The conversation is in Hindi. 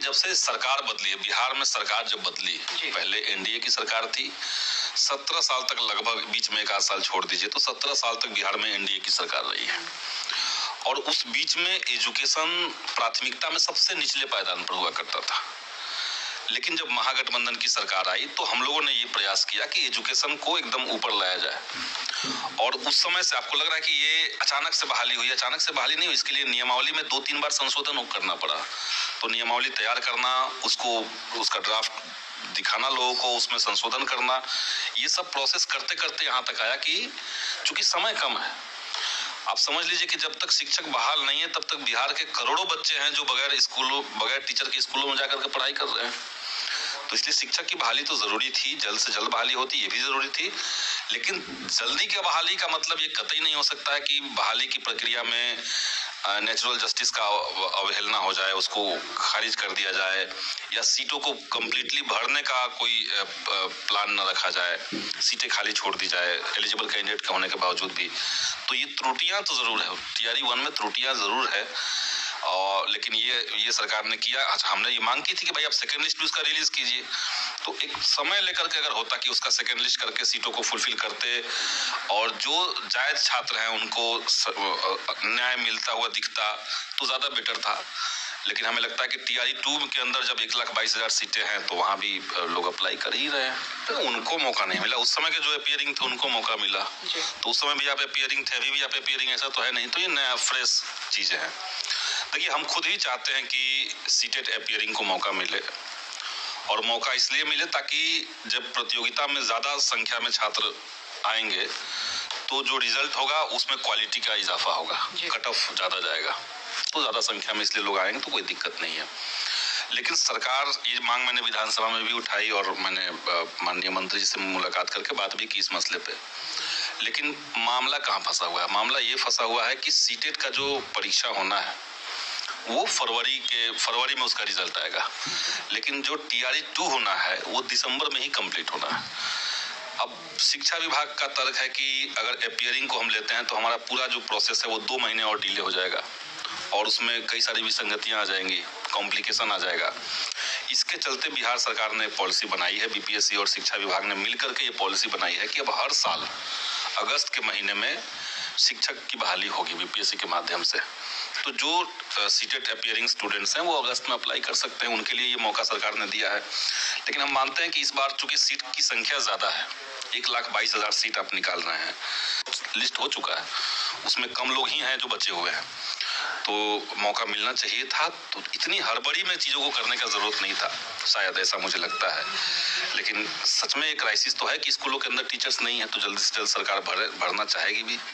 जब से सरकार बदली है, बिहार में सरकार जब बदली, पहले एनडीए की सरकार थी, 17 साल तक लगभग, बीच में एक आध साल छोड़ दीजिए तो 17 साल तक बिहार में एनडीए की सरकार रही है। और उस बीच में एजुकेशन प्राथमिकता में सबसे निचले पायदान पर हुआ करता था। लेकिन जब महागठबंधन की सरकार आई तो हम लोगों ने ये प्रयास किया कि एजुकेशन को एकदम ऊपर लाया जाए। और उस समय से आपको लग रहा है कि ये अचानक से बहाली हुई। अचानक से बहाली नहीं हुई, इसके लिए नियमावली में 2-3 बार संशोधन करना पड़ा। तो नियमावली तैयार करना, उसका ड्राफ्ट दिखाना लोगों को, उसमें संशोधन करना, ये सब प्रोसेस करते करते यहाँ तक आया कि चूंकि समय कम है, आप समझ लीजिए कि जब तक शिक्षक बहाल नहीं है तब तक बिहार के करोड़ों बच्चे हैं जो बगैर टीचर के स्कूलों में जाकर के पढ़ाई कर रहे हैं। तो इसलिए शिक्षक की बहाली तो जरूरी थी, जल्द से जल्द बहाली होती, ये भी जरूरी थी। लेकिन जल्दी के बहाली का मतलब ये कतई नहीं हो सकता है कि बहाली की प्रक्रिया में नेचुरल जस्टिस का अवहेलना हो जाए, उसको खारिज कर दिया जाए, या सीटों को कंप्लीटली भरने का कोई प्लान न रखा जाए, सीटें खाली छोड़ दी जाए एलिजिबल कैंडिडेट के होने के बावजूद भी। तो ये त्रुटियां तो जरूर है, टीआरई 1 में त्रुटियां जरूर है। और लेकिन ये सरकार ने किया। अच्छा, हमने ये मांग की थी कि भाई आप सेकंड लिस्ट भी उसका रिलीज कीजिए, तो एक समय लेकर के अगर होता कि उसका सेकंड लिस्ट करके सीटों को फुलफिल करते और जो जायज छात्र हैं उनको न्याय मिलता हुआ दिखता तो ज्यादा बेटर था। लेकिन हमें लगता है कि टीआरई 2 के अंदर जब 1,22,000 सीटें हैं तो वहां भी लोग अप्लाई कर ही रहे हैं, तो उनको मौका नहीं मिला। उस समय के जो अपीयरिंग थे उनको मौका मिला, तो उस समय भी आप अपीयरिंग थे, अभी भी आप अपीयरिंग, ऐसा तो है नहीं। तो ये नया फ्रेश चीजें हैं। देखिए, हम खुद ही चाहते हैं कि सीटेट अपीयरिंग को मौका मिले, और मौका इसलिए मिले ताकि जब प्रतियोगिता में ज्यादा संख्या में छात्र आएंगे तो जो रिजल्ट होगा उसमें क्वालिटी का इजाफा होगा, कट ऑफ ज्यादा जाएगा, तो ज्यादा संख्या में इसलिए लोग आएंगे तो कोई दिक्कत नहीं है। लेकिन सरकार, ये मांग मैंने विधानसभा में भी उठाई और मैंने माननीय मंत्री जी से मुलाकात करके बात भी की इस मसले पे। लेकिन मामला कहाँ फंसा हुआ है? मामला ये फंसा हुआ है कि सीटेट का जो परीक्षा होना है वो फरवरी में उसका रिजल्ट आएगा, लेकिन जो टीआरई 2 होना है वो दिसंबर में ही कंप्लीट होना है। अब शिक्षा विभाग का तर्क है कि अगर अपीयरिंग को हम लेते हैं तो हमारा पूरा जो प्रोसेस है वो 2 महीने और डिले हो जाएगा, और उसमें कई सारी विसंगतियां आ जाएंगी, कॉम्प्लिकेशन आ जाएगा। इसके चलते बिहार सरकार ने पॉलिसी बनाई है, बीपीएससी और शिक्षा विभाग ने मिलकर के ये पॉलिसी बनाई है कि अब हर साल अगस्त के महीने में शिक्षक की बहाली होगी बीपीएससी के माध्यम से। तो जो सीटेट अपीयरिंग स्टूडेंट्स हैं वो अगस्त में अप्लाई कर सकते हैं, उनके लिए ये मौका सरकार ने दिया है। लेकिन हम मानते हैं कि इस बार चूंकि सीट की संख्या ज्यादा है, 1,22,000 सीट आप निकाल रहे हैं, लिस्ट हो चुका है, उसमें कम लोग ही हैं जो बचे हुए हैं, तो मौका मिलना चाहिए था। तो इतनी हड़बड़ी में चीजों को करने का जरूरत नहीं था, शायद ऐसा मुझे लगता है। लेकिन सच में एक क्राइसिस तो है कि स्कूलों के अंदर टीचर्स नहीं है, तो जल्दी से जल्द सरकार भरना चाहेगी भी।